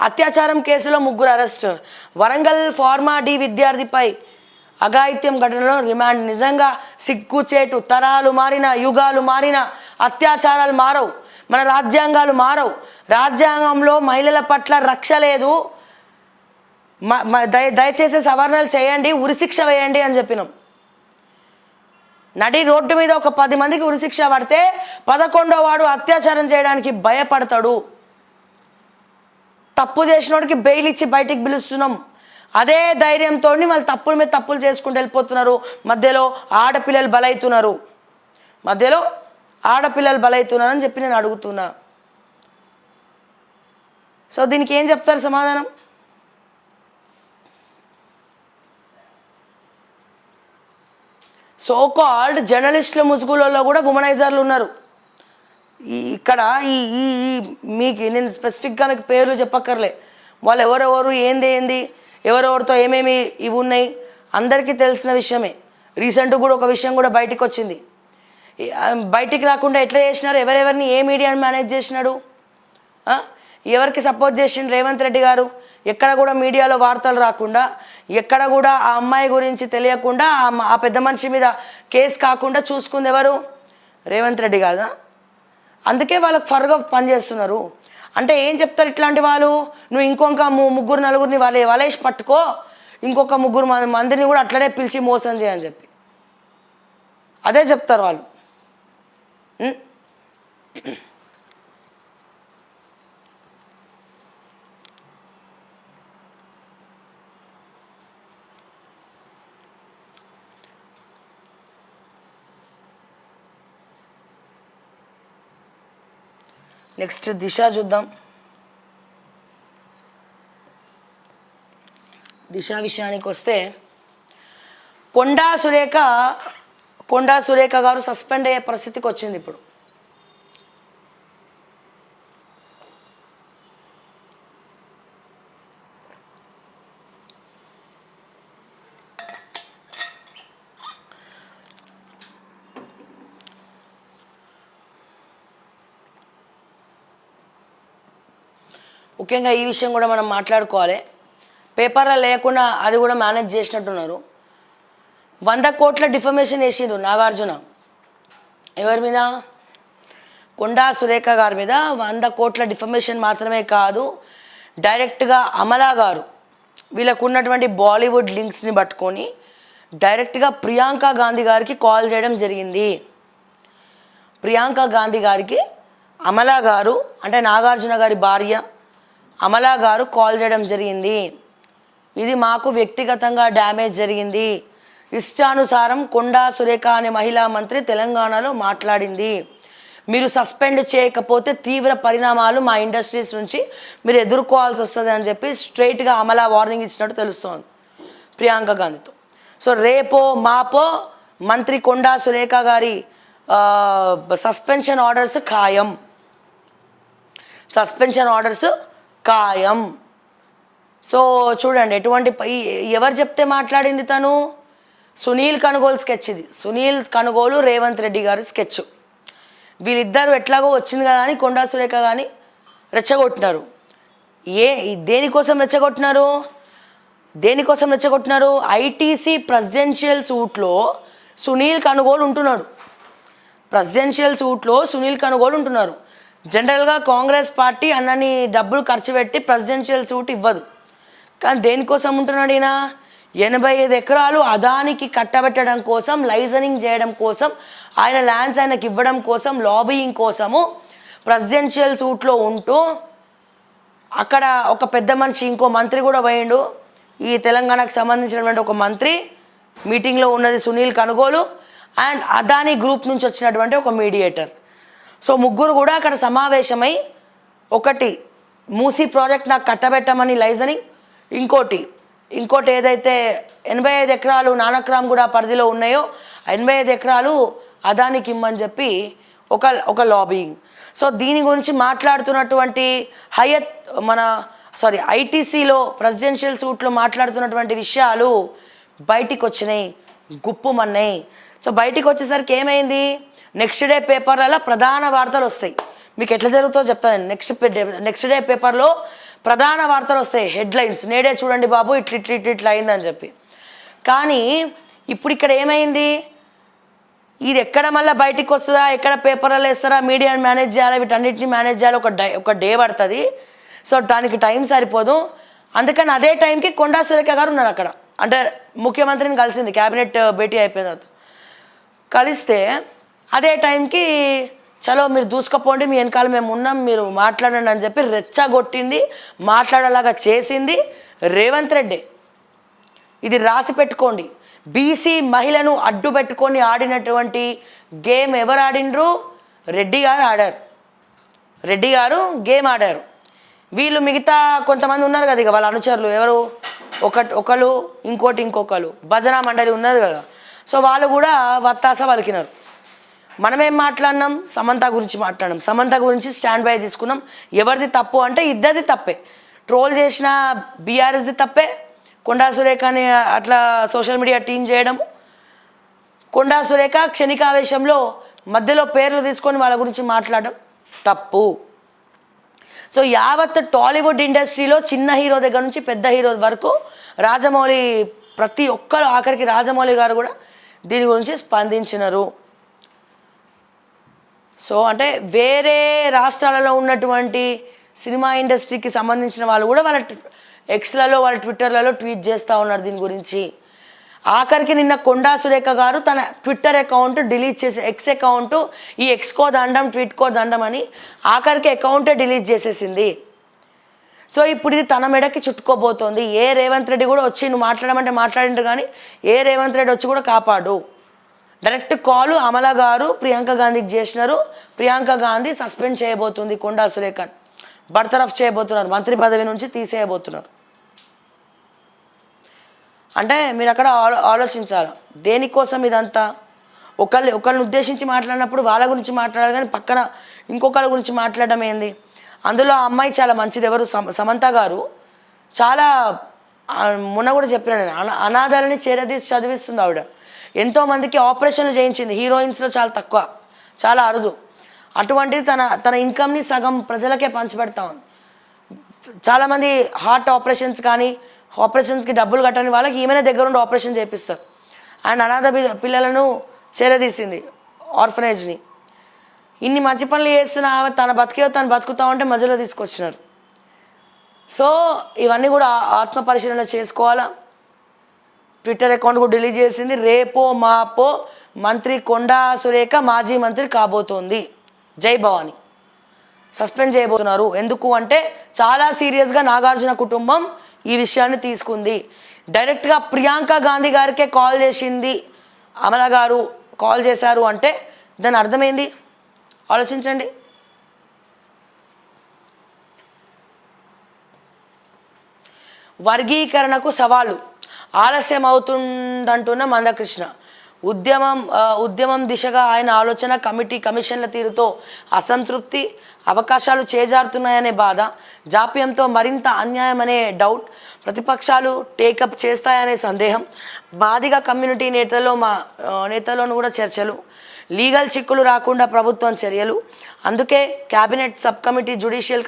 అత్యాచారం కేసులో 3 arrest. Warangal pharma D విద్యార్థిపై అఘాయిత్యం ఘటనలో రిమాండ్. నిజంగా సిగ్గుచేటు. తరాలు మారిన, యుగాలు మారిన, అత్యాచారాలు మారవు, మన రాజ్యాంగాలు మారవు. రాజ్యాంగంలో మహిళల పట్ల రక్ష లేదు. దయచేసి సవరణలు చేయండి, ఉరిశిక్ష వేయండి అని చెప్పినాం. నడి రోడ్డు మీద ఒక 10 మందికి ఉరిశిక్ష పడితే 11వ వాడు అత్యాచారం చేయడానికి భయపడతాడు. తప్పు చేసినోడికి బెయిల్ ఇచ్చి బయటికి పిలుస్తున్నాం. అదే ధైర్యంతో మళ్ళీ తప్పుల మీద తప్పులు చేసుకుంటూ వెళ్ళిపోతున్నారు. మధ్యలో ఆడపిల్లలు బలవుతున్నారని చెప్పి నేను అడుగుతున్నా. సో దీనికి ఏం చెప్తారు సమాధానం? సో కాల్డ్ జర్నలిస్టుల ముసుగులలో కూడా ఉమనైజర్లు ఉన్నారు. ఇక్కడ ఈ మీకు నేను స్పెసిఫిక్గా మీకు పేర్లు చెప్పక్కర్లే. వాళ్ళు ఎవరెవరు, ఏంది, ఎవరెవరితో ఏమేమి ఇవి ఉన్నాయి అందరికీ తెలిసిన విషయమే. రీసెంట్గా కూడా ఒక విషయం కూడా బయటికి వచ్చింది. బయటికి రాకుండా ఎట్లా చేసినారు, ఎవరెవరిని ఏ మీడియాని మేనేజ్ చేసినాడు, ఎవరికి సపోర్ట్ చేసిండు రేవంత్ రెడ్డి గారు. ఎక్కడ కూడా మీడియాలో వార్తలు రాకుండా, ఎక్కడ కూడా ఆ అమ్మాయి గురించి తెలియకుండా, ఆ పెద్ద మనిషి మీద కేసు కాకుండా చూసుకుంది ఎవరు? రేవంత్ రెడ్డి కాదా? అందుకే వాళ్ళకి ఫర్గా పనిచేస్తున్నారు. అంటే ఏం చెప్తారు ఇట్లాంటి వాళ్ళు? నువ్వు ఇంకొక 3-4 వలేసి పట్టుకో, ఇంకొక 3 మందిని కూడా అట్లనే పిలిచి మోసం చేయని చెప్పి అదే చెప్తారు వాళ్ళు. నెక్స్ట్ దిశ చూద్దాం. దిశ విషయానికి వస్తే కొండా సురేఖ గారు సస్పెండ్ అయ్యే పరిస్థితికి వచ్చింది ఇప్పుడు. ముఖ్యంగా ఈ విషయం కూడా మనం మాట్లాడుకోవాలి. పేపర్లో లేకుండా అది కూడా మేనేజ్ చేసినట్టున్నారు. 100 కోట్ల డిఫమేషన్ వేసిండు నాగార్జున. ఎవరి మీద? కొండా సురేఖ గారి మీద 100 కోట్ల డిఫమేషన్ మాత్రమే కాదు, డైరెక్ట్గా అమలా గారు వీళ్ళకు ఉన్నటువంటి బాలీవుడ్ లింక్స్ని పట్టుకొని డైరెక్ట్గా ప్రియాంక గాంధీ గారికి కాల్ చేయడం జరిగింది. ప్రియాంక గాంధీ గారికి అమలా గారు అంటే నాగార్జున గారి భార్య అమలా గారు కాల్ చేయడం జరిగింది. ఇది మాకు వ్యక్తిగతంగా డ్యామేజ్ జరిగింది. ఇష్టానుసారం కొండా సురేఖ అనే మహిళా మంత్రి తెలంగాణలో మాట్లాడింది. మీరు సస్పెండ్ చేయకపోతే తీవ్ర పరిణామాలు మా ఇండస్ట్రీస్ నుంచి మీరు ఎదుర్కోవాల్సి వస్తుంది అని చెప్పి స్ట్రైట్గా అమలా వార్నింగ్ ఇచ్చినట్టు తెలుస్తోంది ప్రియాంక గాంధీతో. సో రేపో మాపో మంత్రి కొండా సురేఖ గారి సస్పెన్షన్ ఆర్డర్స్ ఖాయం. సో చూడండి ఎటువంటి ఎవరు చెప్తే మాట్లాడింది తను? సునీల్ కనుగోలు స్కెచ్ ఇది. సునీల్ కనుగోలు రేవంత్ రెడ్డి గారి స్కెచ్. వీళ్ళిద్దరూ ఎట్లాగో వచ్చింది కదా అని కొండా సురేఖ కానీ రెచ్చగొట్టినారు. దేనికోసం రెచ్చగొట్టినారు? ఐటీసీ ప్రెసిడెన్షియల్ సూట్లో సునీల్ కనుగోలు ఉంటున్నారు. జనరల్గా కాంగ్రెస్ పార్టీ అన్నని డబ్బులు ఖర్చు పెట్టి ప్రెసిడెన్షియల్ సూట్ ఇవ్వదు. కానీ దేనికోసం ఉంటున్నాడు ఈయన? 85 ఎకరాలు అదానికి కట్టబెట్టడం కోసం, లైజనింగ్ చేయడం కోసం, ఆయన ల్యాండ్స్ ఆయనకి ఇవ్వడం కోసం, లాబియింగ్ కోసము ప్రెసిడెన్షియల్ సూట్లో ఉంటూ అక్కడ ఒక పెద్ద మనిషి ఇంకో మంత్రి కూడా పోయిండు. ఈ తెలంగాణకు సంబంధించినటువంటి ఒక మంత్రి మీటింగ్లో ఉన్నది సునీల్ కనుగోలు అండ్ అదానీ గ్రూప్ నుంచి వచ్చినటువంటి ఒక మీడియేటర్. సో ముగ్గురు కూడా అక్కడ సమావేశమై ఒకటి మూసీ ప్రాజెక్ట్ నాకు కట్టబెట్టమని లైజనింగ్, ఇంకోటి ఏదైతే 85 ఎకరాలు నానక్రామ్గూడ పరిధిలో ఉన్నాయో 85 ఎకరాలు అదానికి ఇమ్మని చెప్పి ఒక లాబింగ్. సో దీని గురించి మాట్లాడుతున్నటువంటి ఐటీసీలో ప్రెసిడెన్షియల్ సూట్లో మాట్లాడుతున్నటువంటి విషయాలు బయటికి వచ్చినాయి, గుప్పుమన్నాయి. సో బయటికి వచ్చేసరికి ఏమైంది? నెక్స్ట్ డే పేపర్లలో ప్రధాన వార్తలు వస్తాయి. మీకు ఎట్లా జరుగుతుందో చెప్తాను నేను. నెక్స్ట్ డే పేపర్లో ప్రధాన వార్తలు వస్తాయి, హెడ్లైన్స్, నేడే చూడండి బాబు ఇట్లా అయిందని చెప్పి. కానీ ఇప్పుడు ఇక్కడ ఏమైంది, ఇది ఎక్కడ మళ్ళీ బయటికి వస్తుందా, ఎక్కడ పేపర్లలో వేస్తారా, మీడియాని మేనేజ్ చేయాలి, వీటన్నిటిని మేనేజ్ చేయాలి, ఒక డే పడుతుంది. సో దానికి టైం సరిపోదు. అందుకని అదే టైంకి కొండా సురేఖ గారు ఉన్నారు అక్కడ. అంటే ముఖ్యమంత్రిని కలిసింది, క్యాబినెట్ భేటీ అయిపోయిన తర్వాత కలిస్తే అదే టైంకి చలో మీరు దూసుకపోండి, మీ వెనకాల మేము ఉన్నాం, మీరు మాట్లాడండి అని చెప్పి రెచ్చగొట్టింది, మాట్లాడేలాగా చేసింది రేవంత్ రెడ్డి. ఇది రాసి పెట్టుకోండి. బీసీ మహిళను అడ్డు పెట్టుకొని ఆడినటువంటి గేమ్ ఎవరు ఆడిండ్రు? రెడ్డి గారు ఆడారు. రెడ్డి గారు గేమ్ ఆడారు. వీళ్ళు మిగతా కొంతమంది ఉన్నారు కదా, ఇక వాళ్ళ అనుచరులు ఎవరు, ఒకళ్ళు ఇంకొకరు భజన మండలి ఉన్నది కదా, సో వాళ్ళు కూడా వత్తాస పలికినారు. మనమేం మాట్లాడినాం, సమంత గురించి మాట్లాడినాం, సమంత గురించి స్టాండ్ బై తీసుకున్నాం. ఎవరిది తప్పు అంటే ఇద్దరిది తప్పే. ట్రోల్ చేసిన బీఆర్ఎస్ది తప్పే, కొండా సురేఖని అట్లా సోషల్ మీడియా టీం చేయడము, కొండా సురేఖ క్షణికావేశంలో మధ్యలో పేర్లు తీసుకొని వాళ్ళ గురించి మాట్లాడడం తప్పు. సో యావత్ టాలీవుడ్ ఇండస్ట్రీలో చిన్న హీరో దగ్గర నుంచి పెద్ద హీరో వరకు రాజమౌళి, ప్రతి ఒక్కరు, ఆఖరికి రాజమౌళి గారు కూడా దీని గురించి స్పందించినారు. సో అంటే వేరే రాష్ట్రాలలో ఉన్నటువంటి సినిమా ఇండస్ట్రీకి సంబంధించిన వాళ్ళు కూడా వాళ్ళ ఎక్స్లలో, వాళ్ళ ట్విట్టర్లలో ట్వీట్ చేస్తూ ఉన్నారు దీని గురించి. ఆఖరికి నిన్న కొండా సురేఖ గారు తన ట్విట్టర్ అకౌంట్ డిలీట్ చేసి, ఎక్స్ అకౌంట్, ఈ ఎక్స్కో దండం, ట్వీట్కో దండం అని ఆఖరికి అకౌంటే డిలీట్ చేసేసింది. సో ఇప్పుడు ఇది తన మెడకి చుట్టుకోబోతోంది. ఏ రేవంత్ రెడ్డి కూడా వచ్చి నువ్వు మాట్లాడమంటే మాట్లాడిండ్రు, కానీ ఏ రేవంత్ రెడ్డి వచ్చి కూడా కాపాడు. డైరెక్ట్ కాల్ అమల గారు ప్రియాంక గాంధీకి చేసినారు. ప్రియాంక గాంధీ సస్పెండ్ చేయబోతుంది కొండా సురేఖను, బర్తరఫ్ చేయబోతున్నారు, మంత్రి పదవి నుంచి తీసేయబోతున్నారు. అంటే మీరు అక్కడ ఆలోచించాలి దేనికోసం ఇదంతా. ఒకళ్ళని ఉద్దేశించి మాట్లాడినప్పుడు వాళ్ళ గురించి మాట్లాడాలి, కానీ పక్కన ఇంకొకళ్ళ గురించి మాట్లాడడం ఏంది. అందులో ఆ అమ్మాయి చాలా మంచిది, ఎవరు, సమంత గారు. చాలా మొన్న కూడా చెప్పిన నేను, అనాథాలని చేరదీసి చదివిస్తుంది ఆవిడ. ఎంతోమందికి ఆపరేషన్లు చేయించింది, హీరోయిన్స్లో చాలా తక్కువ, చాలా అరుదు. అటువంటిది తన ఇన్కమ్ని సగం ప్రజలకే పంచిపెడతా ఉంది. చాలామంది హార్ట్ ఆపరేషన్స్ కానీ ఆపరేషన్స్కి డబ్బులు కట్టని వాళ్ళకి ఈమెనే దగ్గర ఉండి ఆపరేషన్ చేపిస్తారు. అండ్ అనాథ పిల్లలను చేరదీసింది, ఆర్ఫనేజ్ని. ఇన్ని మంచి పనులు చేస్తున్నా తన బతుకుతా ఉంటే మధ్యలో తీసుకొచ్చినారు. సో ఇవన్నీ కూడా ఆత్మ పరిశీలన చేసుకోవాలా. ట్విట్టర్ అకౌంట్ కూడా డిలీట్ చేసింది. రేపో మాపో మంత్రి కొండా సురేఖ మాజీ మంత్రి కాబోతోంది. జై భవానీ. సస్పెండ్ చేయబోతున్నారు. ఎందుకు అంటే చాలా సీరియస్గా నాగార్జున కుటుంబం ఈ విషయాన్ని తీసుకుంది. డైరెక్ట్గా ప్రియాంక గాంధీ గారికే కాల్ చేసింది, అమల గారు కాల్ చేశారు అంటే దాని అర్థమైంది. ఆలోచించండి. వర్గీకరణకు సవాలు ఆలస్యం అవుతుందంటున్న మందకృష్ణ. ఉద్యమం దిశగా ఆయన ఆలోచన, కమిషన్ల తీరుతో అసంతృప్తి, అవకాశాలు చేజారుతున్నాయనే బాధ, జాప్యంతో మరింత అన్యాయం అనే డౌట్, ప్రతిపక్షాలు టేకప్ చేస్తాయనే సందేహం, బాధిగా కమ్యూనిటీ నేతల్లోనూ కూడా చర్చలు, లీగల్ చిక్కులు రాకుండా ప్రభుత్వం చర్యలు. అందుకే క్యాబినెట్ సబ్ కమిటీ, జ్యుడిషియల్